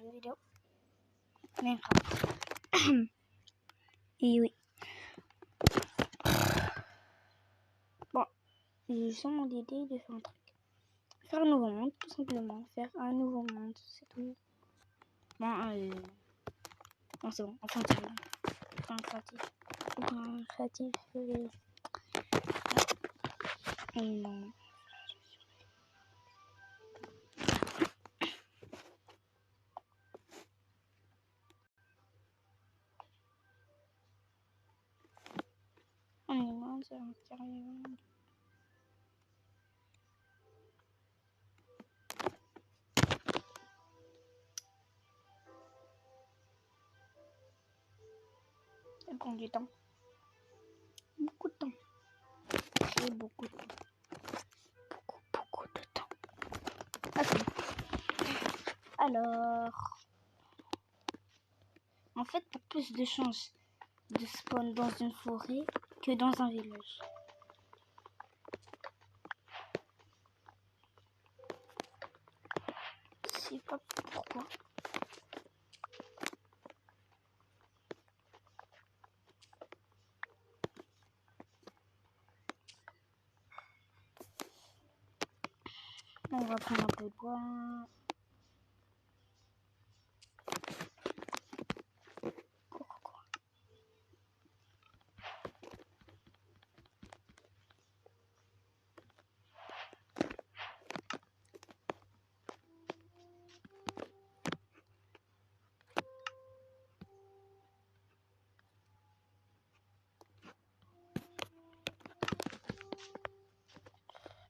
nouvelle vidéo. Minecraft. Et oui. Bon, j'ai seulement l'idée de faire un truc. Faire un nouveau monde, tout simplement. Faire un nouveau monde, c'est tout. Bon, non, c'est bon, enfin, c'est bon. Enfin, créatif. Enfin, créatif. Non. On est loin, c'est intérieur. Ça prend du temps. Beaucoup de temps. Très beaucoup de temps. Beaucoup de temps. Ok. Alors, en fait, pour plus de chances de spawn dans une forêt que dans un village. Je sais pas pourquoi. On va prendre un peu de bois. Pourquoi?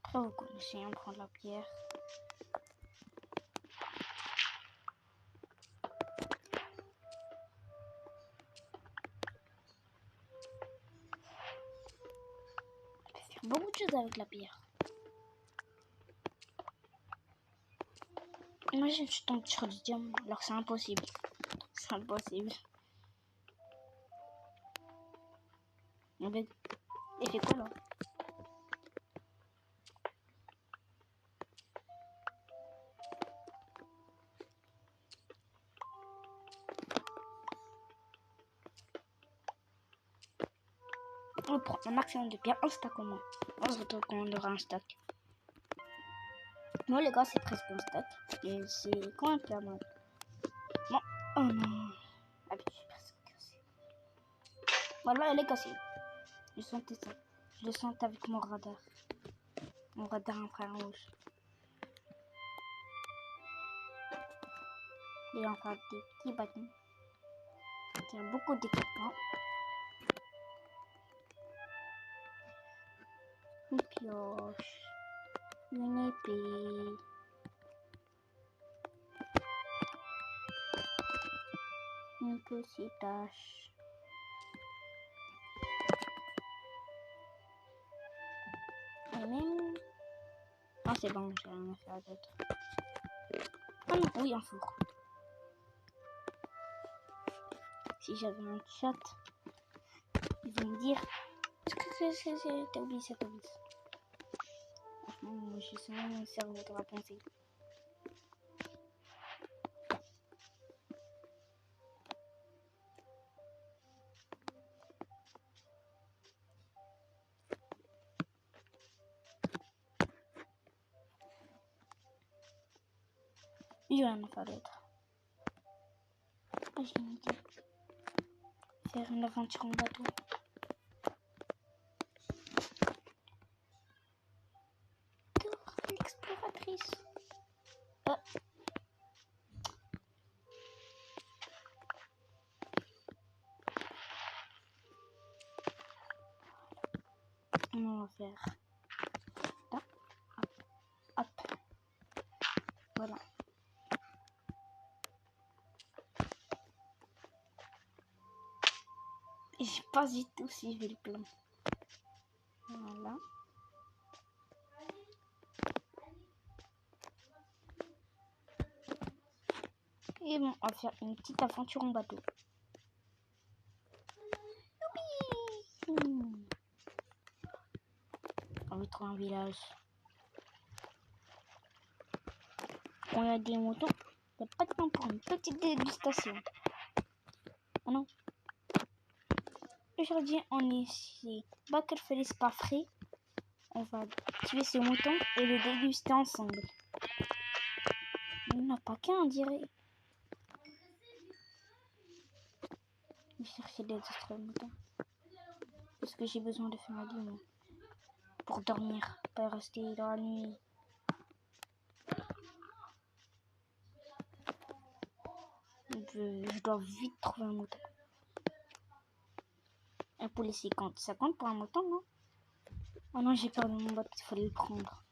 Après, vous connaissez, on prend de la pierre. On peut faire beaucoup de choses avec la pierre. Imagine, je tombe sur du diamant, alors c'est impossible. C'est impossible. Et fait quoi là? On prend un maximum de pierre, un stack au moins. On se retrouve quand on aura un stack. Moi les gars, c'est presque un stack. Et c'est quand même pas mal. Bon, oh non. Ah mais je suis presque cassé. Voilà, elle est cassée. Je sentais ça. Je le sentais avec mon radar. Mon radar infrarouge. Il y a encore des petits bâtons. Il y a beaucoup d'équipements. Une pioche. Une épée. Une petite tâche. Et même... Ah c'est bon, j'ai rien à faire d'autre. Ah non, oui, un four. Si j'avais un chat, ils vont me dire... T'as oublié ça, t'as oublié ça. Franchement, moi je suis mon cerveau qui va penser. Il y en a pas d'autre. Ah, j'ai une idée. Faire une aventure en bateau. Dora l'exploratrice. On va faire là, hop, hop. Voilà. Et j'ai pas du tout suivi le plan. Voilà. Et bon, on va faire une petite aventure en bateau. Oui. On va trouver un village. Quand il y a des moutons, n'y a pas de temps pour une petite dégustation. Oh non. Aujourd'hui, on est chez Baker Félix pas frais. On va tuer ce mouton et le déguster ensemble. Il n'y en a pas qu'un, on dirait. Je vais chercher des autres moutons. Parce que j'ai besoin de faire un lit, moi. Pour dormir, pas rester dans la nuit. Je dois vite trouver un mouton. Un poulet 50. Ça compte pour un mouton, non? Oh non, j'ai perdu mon bot, il fallait le prendre.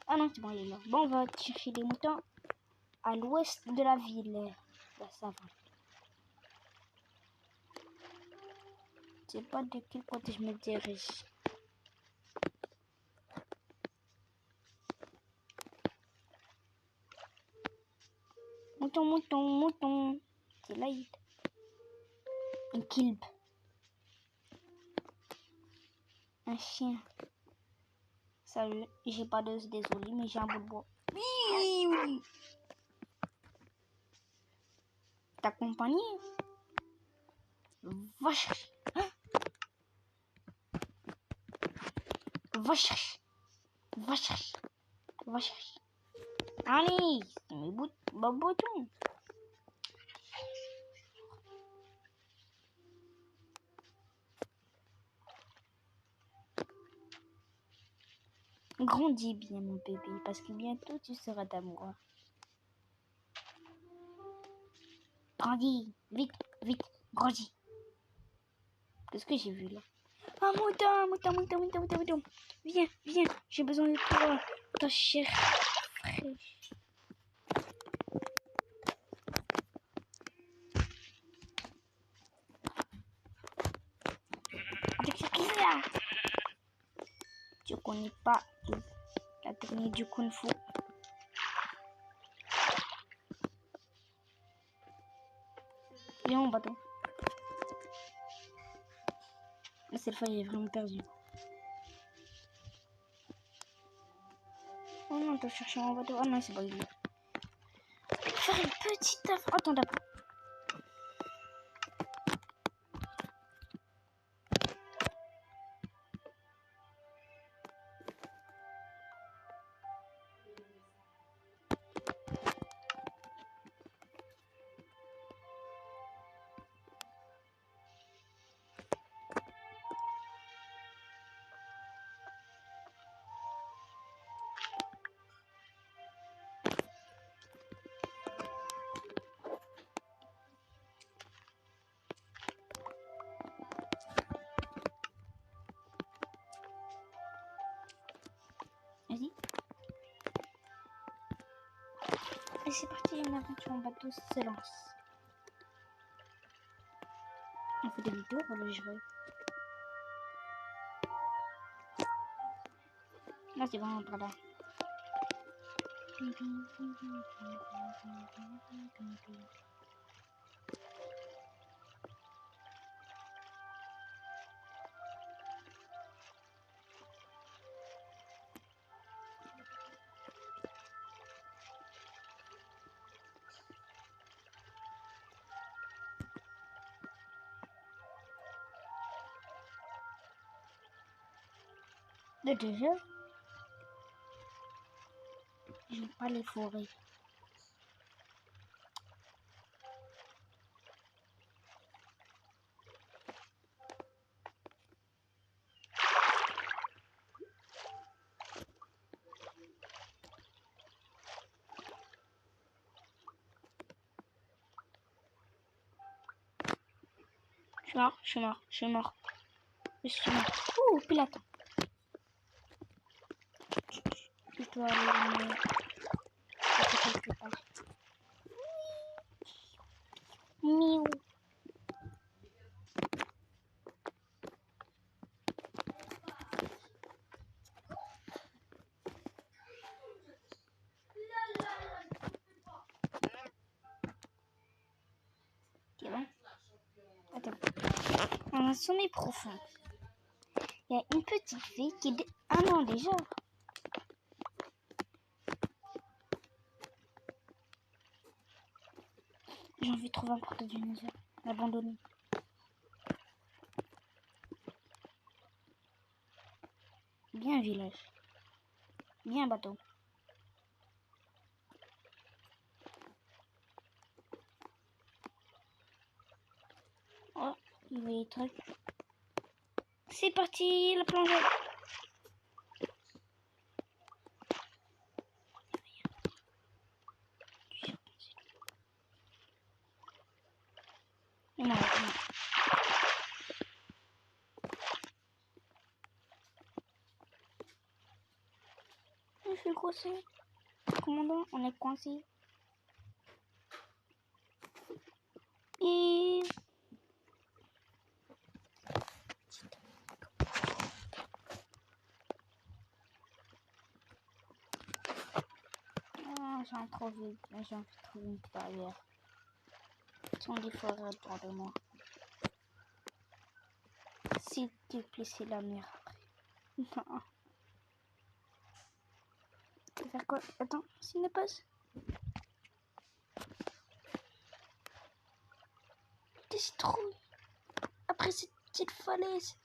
Ah non, c'est bon, il est là. Bon, on va chercher les moutons à l'ouest de la ville. La savane. Je sais pas de quel côté je me dirige. Mouton, mouton, mouton. C'est là, il... Un kilb. Un chien. Salut, j'ai pas d'os, désolé, mais j'ai un bout de bois. Oui. Ta compagnie? Va chercher. Va chercher. Va chercher. Va chercher. Allez, c'est mes boutons. Grandis bien, mon bébé, parce que bientôt tu seras d'amour. Grandis, vite, vite, grandis. Qu'est-ce que j'ai vu là? Ah, mouton. Viens, j'ai besoin de toi, ta chair fraîche. Là. Tu connais pas la technique du Kung Fu. Viens mon bateau. Mais cette fois, il est vraiment perdu. Oh non, on doit chercher mon bateau. Oh non, c'est pas lui. Faire une petite affaire. Attends d'abord. Vas-y. Et c'est parti, une aventure en bateau se lance. On fait demi-tour, on le gérer. Là, c'est vraiment pas là. Déjà, j'aime pas les forêts. Je suis mort. Ouh, pilote. Je dois aller quelque part. Miaou. Ok, bon. Attends. Un sommet profond. Il y a une petite fille qui est... Ah non, déjà. J'ai envie de trouver un porte du Nether. Abandonné. Bien village. Bien bateau. Oh, il y a des trucs. C'est parti, la plongée. Non, non. Je suis coincé. Commandant, on est coincé. Et... Ah, j'ai un trop vite. J'ai envie de trouver une barrière. Sont des forêts autour de moi. S'il te plaît, c'est la mer après. Non. Je vais faire quoi? Attends, s'il ne passe. Des citrouilles. Après cette petite falaise.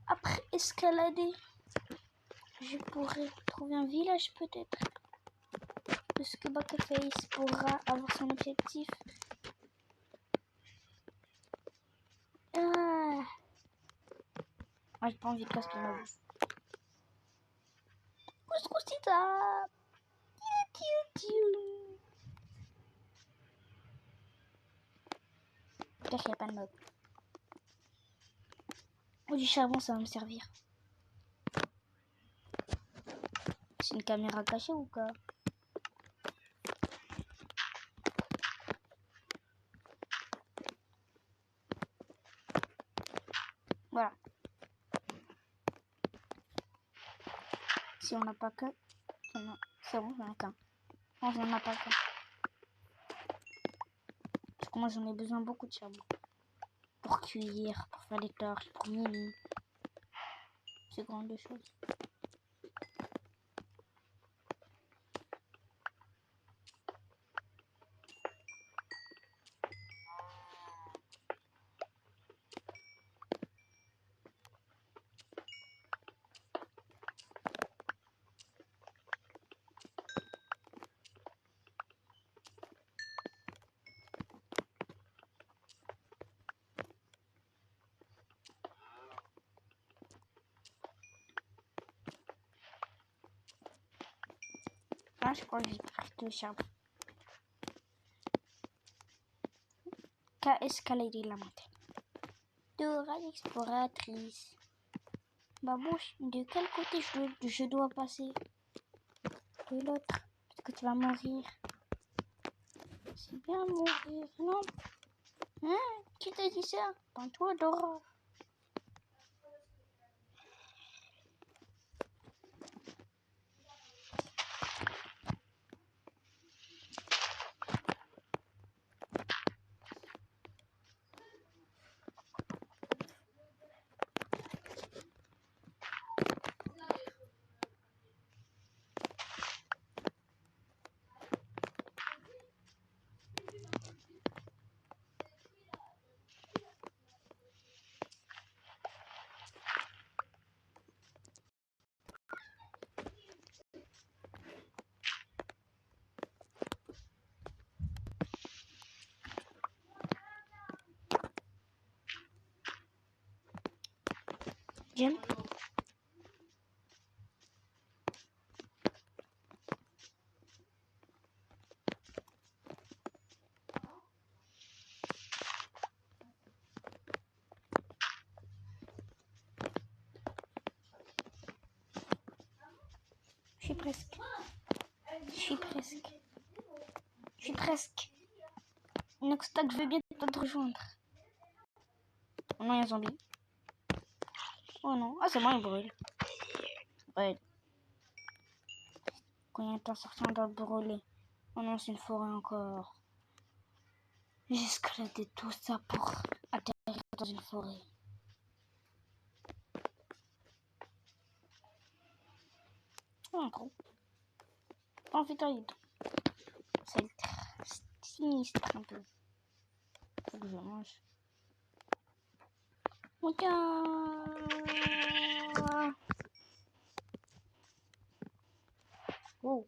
Après escalader. Je pourrais trouver un village peut-être. Est-ce que Backface pourra avoir son objectif? Ah, j'ai pas envie de casser ma bouche. Couscousita. Peut-être qu'il n'y a pas de mob. Oh, du charbon, ça va me servir. C'est une caméra cachée ou quoi? Voilà. Si on n'a pas que... C'est bon, j'en ai qu'un. Non, j'en ai pas qu'un. Parce que moi, j'en ai besoin beaucoup de charbon. Pour cuire, pour faire des torches, pour miner. C'est grande chose. Ah, je crois que j'ai pris deux charbon. Qu'à escalader la montagne. Dora l'exploratrice. Babouche, de quel côté je dois passer? De l'autre. Parce que tu vas mourir. C'est bien mourir, non? Hein? Qui t'a dit ça? Pas toi, Dora. Jump. Je suis presque. Je suis presque. Je suis presque. Noxtac, je veux bien te rejoindre. Oh non, il y a un zombie. Oh non. Ah, c'est moi, il brûle. Ouais. Combien de temps sortant dans le brûler? Oh non, c'est une forêt encore. J'ai escaladé tout ça pour atterrir dans une forêt. Oh, gros. En fait, c'est sinistre un peu. Faut que je mange. Regarde. Oh.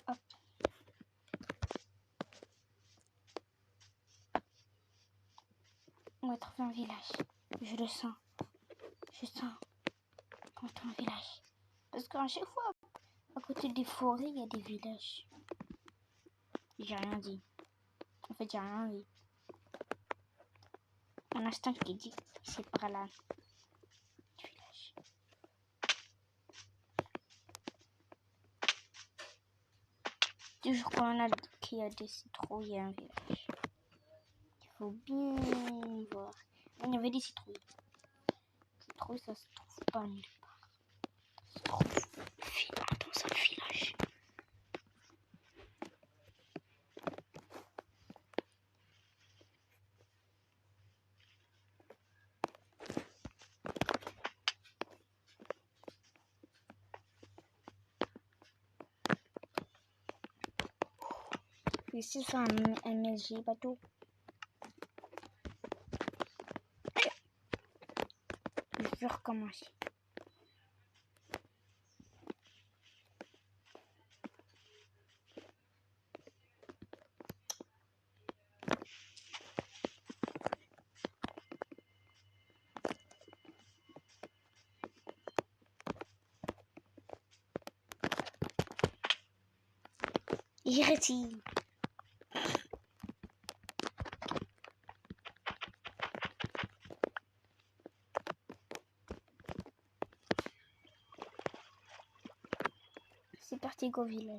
Hop. On va trouver un village. Je le sens. Je sens. On va trouver un village. Parce qu'à chaque fois, à côté des forêts, il y a des villages. J'ai rien dit. En fait, j'ai rien dit. Un instinct qui dit c'est par là. Du village. Toujours quand on a qu'il y a des citrouilles, il y a un village. Il faut bien voir. Il y avait des citrouilles. Les citrouilles, ça se trouve pas nulle part. Ça se trouve dans un village. Ici, c'est un MLG bateau. Je vais recommencer. J'irai-t-il. C'est parti, go village.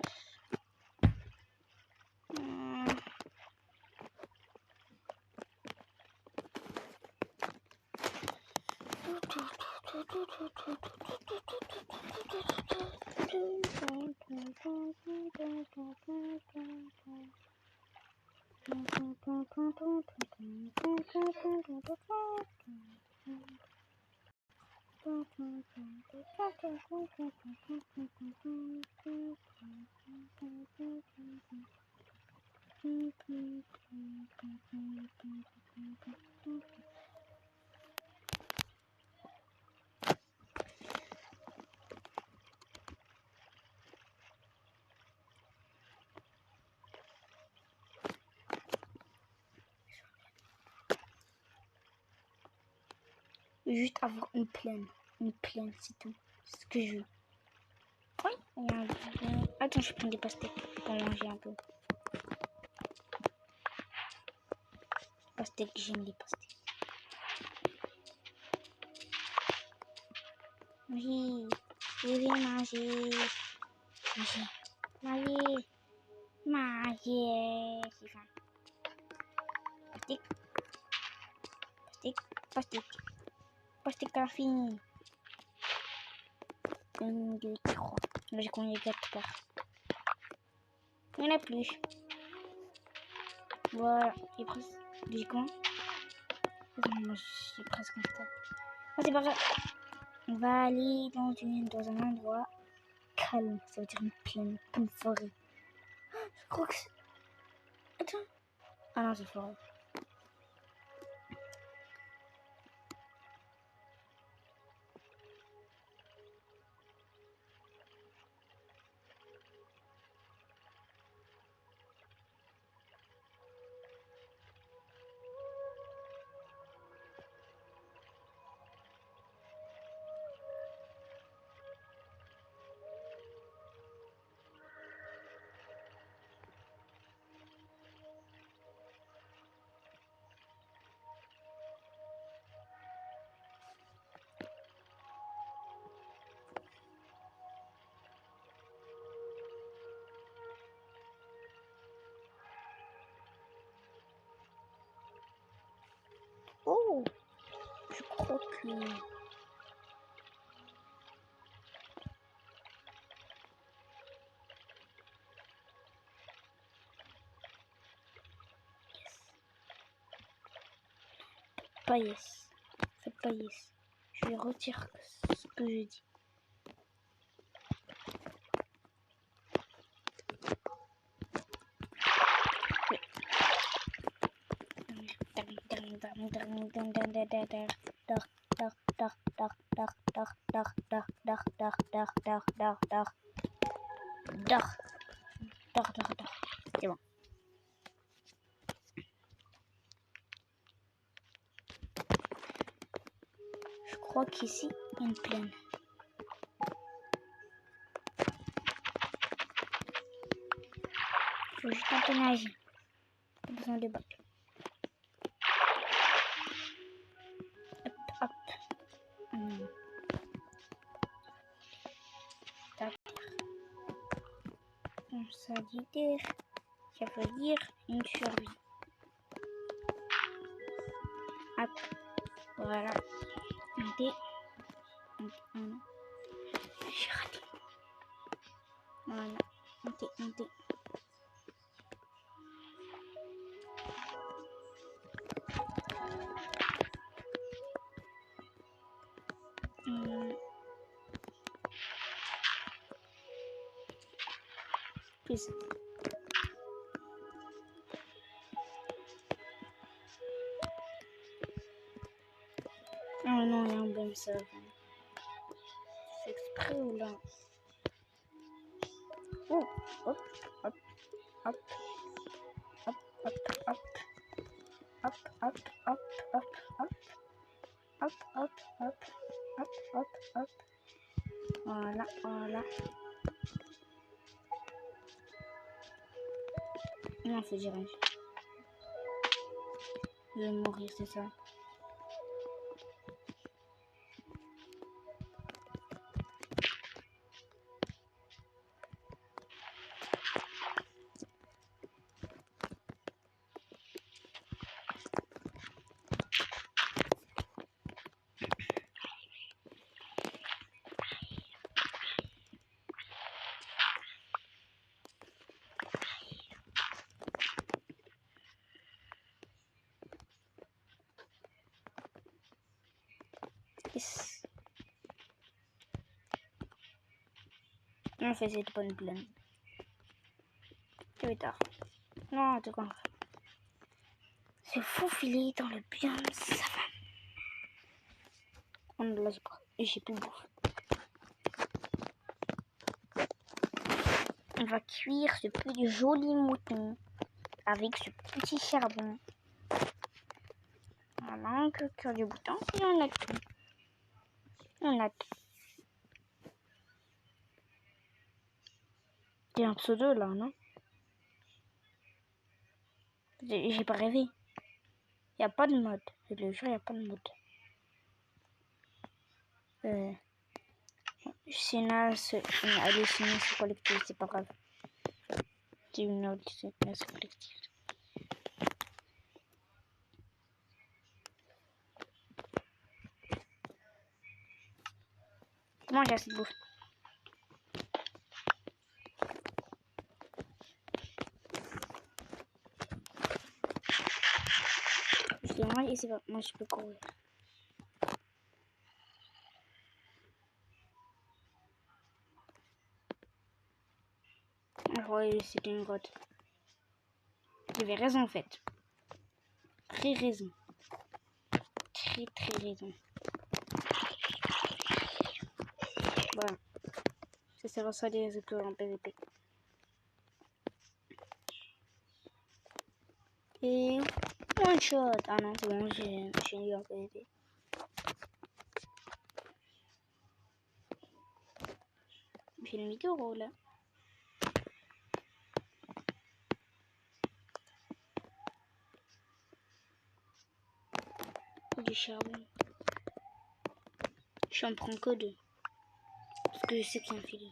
Juste avoir une plaine, c'est tout. C'est ce que je veux. Oui, il y a un... Attends, je prends des pastèques pour manger un peu. Pastèques, j'aime les pastèques. Oui, je vais manger. Manger. C'est faim. Pastèque à fini. 1, 2, 3. Là, j'ai compté 4 parts. Il n'y en a plus. Voilà, j'ai presque. J'ai quoi? Moi, j'ai presque un stade. Ah, c'est pas grave. On va aller dans un endroit calme. Ça veut dire une plaine, une forêt. Je crois que c'est... Attends. Ah non, c'est forêt. Oh, je crois que... Pas yes. Faites pas yes. Je retire ce que je dis. C'est bon. Je crois qu'ici, il y a une plaine. Faut juste un peu nager. Pas besoin de bateau. Hop, hop. Ça veut dire une survie. Hop, voilà. J'ai raté. Voilà. Montez. Plus. Oh non, il y a un bon ça. C'est exprès ou là? Oh, hop. Voilà. Non, faut dire. Je vais mourir, c'est ça. Yes. On fait cette bonne plaine. C'est tard. Non, en tout cas. C'est fou filer dans le biome savane. On ne lâche pas. Et j'ai plus de bouffe. On va cuire ce petit joli mouton avec ce petit charbon. Voilà, on peut cuire du bouton et on a tout. T'es un pseudo là, non? J'ai pas rêvé. Y a pas de mode. Je le jure, y a pas de mode. Une hallucination collective, c'est pas grave. C'est une hallucination collective. Comment j'ai assez de bouffe? Je l'ai envoyé et c'est pas. Moi je peux courir. Ouais, c'était une grotte. J'avais raison en fait. Très raison. Très raison. Voilà. Ça sert à des étoiles en PVP. Et one shot. Ah non, c'est bon, j'ai eu en PVP. J'ai le micro là. Du charbon. J'en prends que 2. Parce que je sais que c'est un filet.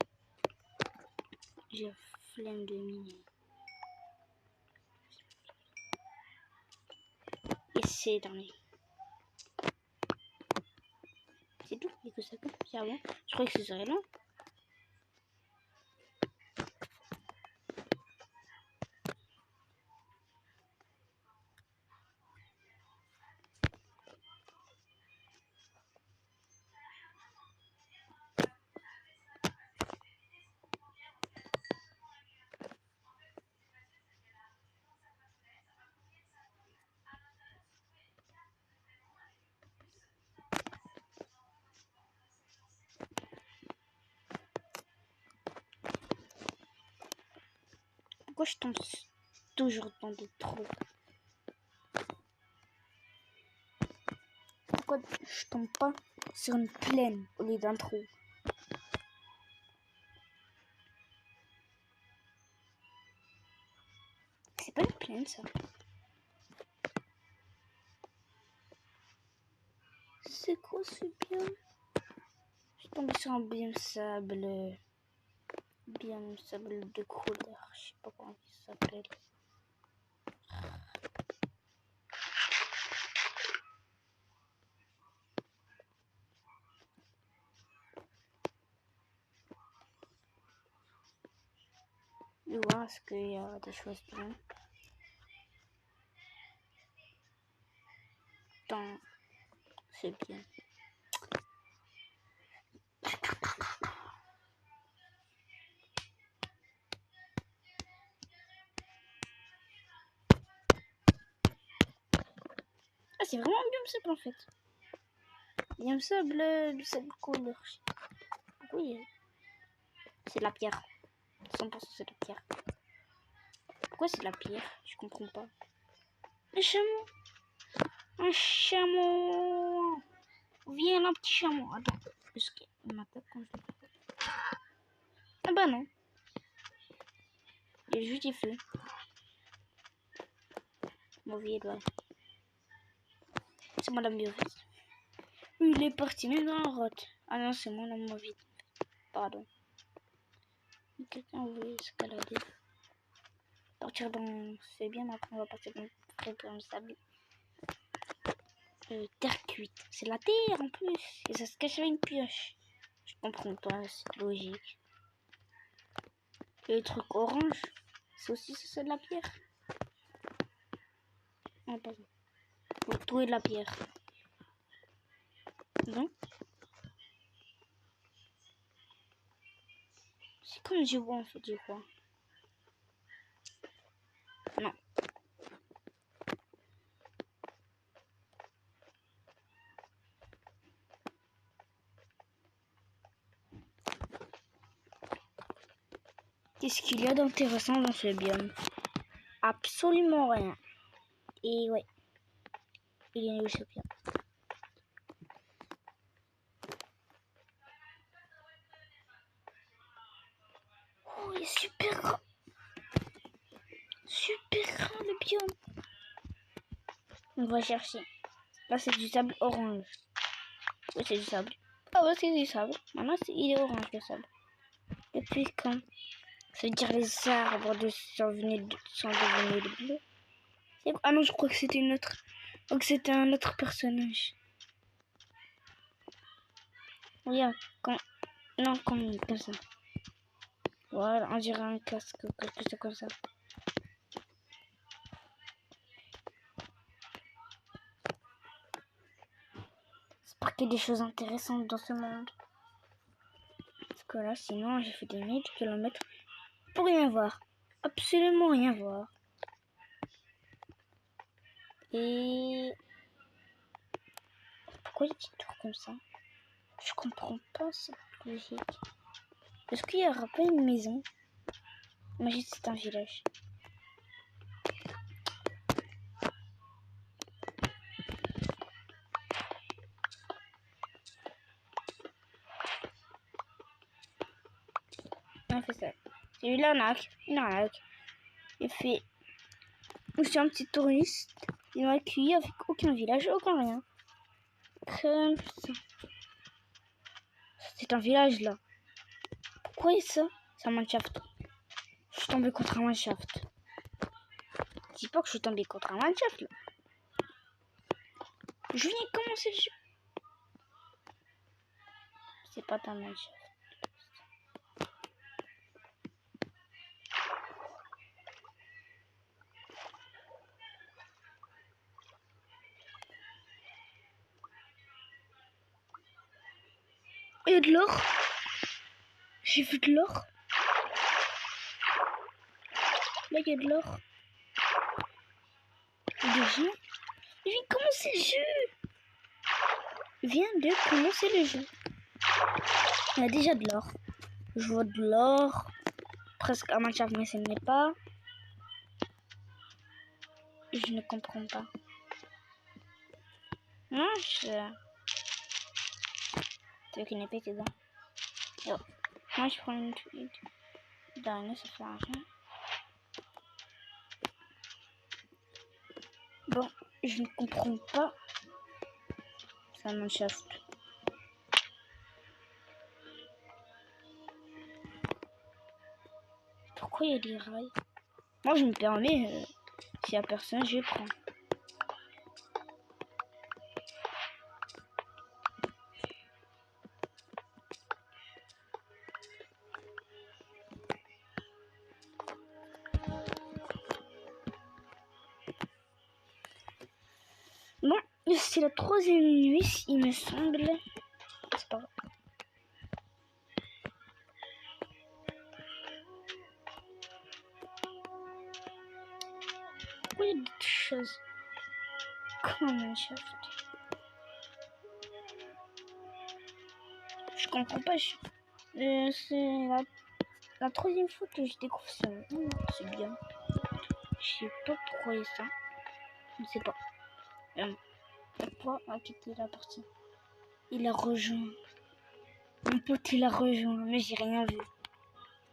J'ai flemme de miner. Et c'est dernier. C'est tout, il n'y a que ça comme charbon. Je crois que ce serait long. Pourquoi je tombe toujours dans des trous? Pourquoi je tombe pas sur une plaine au lieu d'un trou? C'est pas une plaine, ça. C'est quoi ce biome? Je suis tombée sur un biome sable. Biome sable de couleur. Je sais pas comment il s'appelle. Je vais voir est-ce qu'il y a des choses bien. Dans ce biome. Ah, c'est vraiment un biome sable en fait. Biome sable de sable couleur. Oui, c'est de la pierre. 100% c'est de la pierre. Pourquoi c'est de la pierre? Je comprends pas. Un chameau. Un chameau. Viens un petit chameau. Attends. Est-ce qu'il m'attaque quand je le fais? Ah bah non. Il est juste des feux. Mauvais doigt. C'est madame Biovise. Il est parti même dans la route. Ah non, c'est moi la mauvaise. Pardon. Quelqu'un voulait escalader. Partir dans... C'est bien, après on va partir dans le sable. Terre cuite. C'est de la terre en plus. Et ça se cache avec une pioche. Je comprends pas, c'est logique. Et le truc orange, c'est aussi c'est de la pierre. Ah pardon. Faut trouver de la pierre. Non. C'est comme je vois en fait, je crois. Non. Qu'est-ce qu'il y a d'intéressant dans ce biome? Absolument rien. Et ouais. Il est où ce biome? Oh, il est super grand. Super grand le biome. On va chercher. Là, c'est du sable orange. Oui, c'est du sable. Ah ouais, c'est du sable. Maintenant, il est orange le sable. Depuis quand? Ça veut dire les arbres sont devenus bleus. Ah non, je crois que c'était une autre. Donc c'était un autre personnage. Regarde, non, comme ça. Voilà, on dirait un casque ou quelque chose comme ça. J'espère qu'il y a des choses intéressantes dans ce monde. Parce que là, sinon, j'ai fait des 1000 km pour rien voir. Absolument rien voir. Et... Pourquoi il y a des petits tours comme ça? Je comprends pas cette logique. Est-ce qu'il y aura pas une maison? Imagine c'est un village. On fait ça. C'est une arnaque. Il fait... Je suis un petit touriste. Ils m'ont accueilli avec aucun village, aucun rien. Comme ça. C'est un village là. Pourquoi est ça? C'est un mineshaft. Je suis tombé contre un mineshaft. Dis pas que je suis tombé contre un mineshaft là. Je viens de commencer le jeu. C'est pas un mineshaft. Il y a de l'or. J'ai vu de l'or. Là, il y a de l'or. Déjà, il vient de commencer le jeu. Il vient de commencer le jeu. Il y a déjà de l'or. Je vois de l'or. Presque un mineshaft, mais ce n'est pas. Je ne comprends pas. Non, tu veux qu'il n'ait pas été dedans. Yo. Moi, je prends une tweet. Dernier, ça fait rien. Bon, je ne comprends pas. Ça m'enchauffe. Pourquoi il y a des rails? Moi, je me permets, s'il n'y a personne, je prends. Bon, c'est la 3e nuit, il me semble. C'est pas grave. Oui, il y a des choses. Comment un shaft? Je comprends pas. C'est la 3e fois que je découvre ça. C'est bien. Je sais pas pourquoi il y a ça. Je ne sais pas. Pourquoi a quitté la partie? Il a rejoint. Mon pote, il a rejoint, mais j'ai rien vu.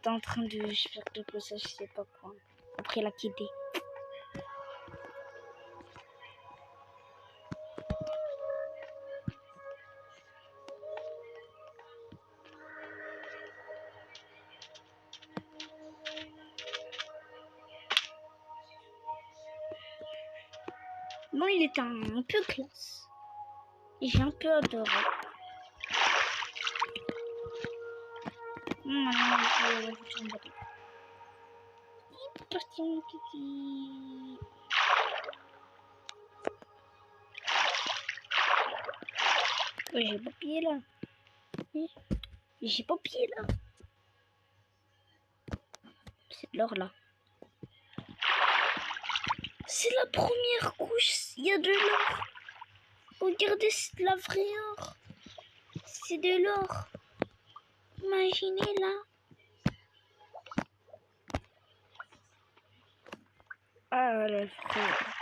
T'es en train de faire de ça, je sais pas quoi. Après, il a quitté. Bon, il était un peu classe. Et j'ai un peu adoré. Maintenant, je vais foutre une bateau. Il est parti mon kiki. J'ai pas pied là. J'ai pas pied là. C'est de l'or là. C'est la première couche. Il y a de l'or. Regardez, c'est de la vraie or. C'est de l'or. Imaginez là. Ah la frère.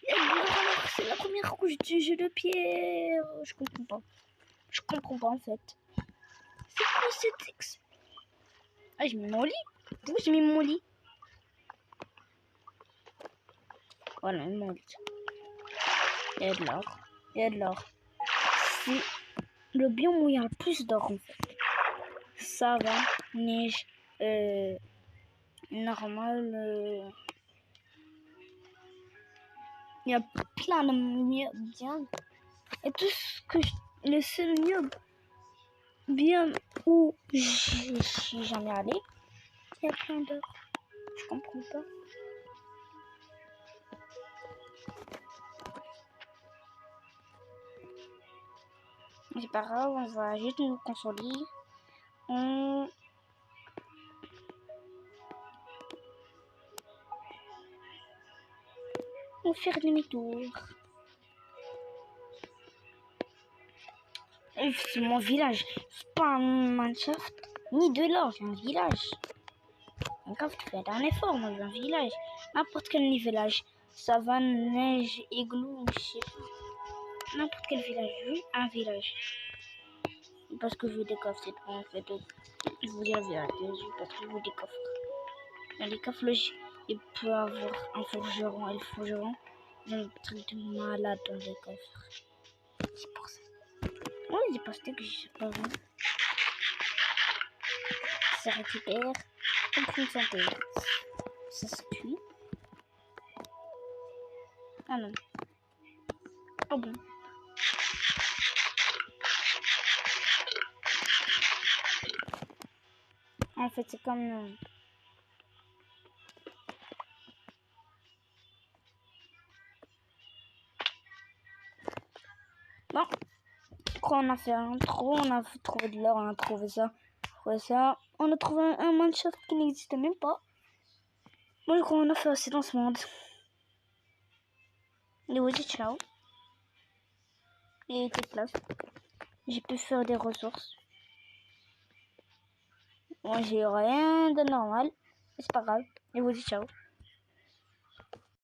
Il y a de l'or. C'est la première couche du jeu de pierre. Je comprends pas. Je comprends pas en fait. C'est quoi cette ex... Ah, j'ai mis mon lit. Pourquoi j'ai mis mon lit? Voilà, mon lit. Il y a de l'or. Il y a de l'or. C'est le biome où il y a le plus d'or en fait. Ça va, neige, normal. Il y a plein de biomes. Et tout ce que le seul biome où je suis jamais allé, il y a plein d'or. Je comprends pas. C'est pas grave, on va juste nous consoler. On va faire demi-tour. C'est mon village. C'est pas un Minecraft ni de l'or, c'est un village. Minecraft fait un effort, moi, un village. N'importe quel village. Savane, neige, igloo, je sais pas. N'importe quel village. Oui, un village. Parce que je veux des coffres, c'est tout en fait. Je vous dis la vérité, parce que je veux des coffres. Dans les coffres, il peut avoir un forgeron et le forgeron. Il y a un truc de malade dans les coffres. C'est pour ça. Moi, j'ai posté que je sais pas vu. Ça récupère. Aucune santé. Ça se tue. Ah non. Oh bon. En fait, c'est comme... Bon. Quoi, on a fait un trou, on a trouvé de l'or, on a trouvé ça. On a trouvé un Minecraft qui n'existait même pas. Moi, je crois qu'on a fait assez dans ce monde. Et oui, ciao. Et tes places. J'ai pu faire des ressources. Moi, j'ai rien de normal. C'est pas grave. Et vous dites ciao.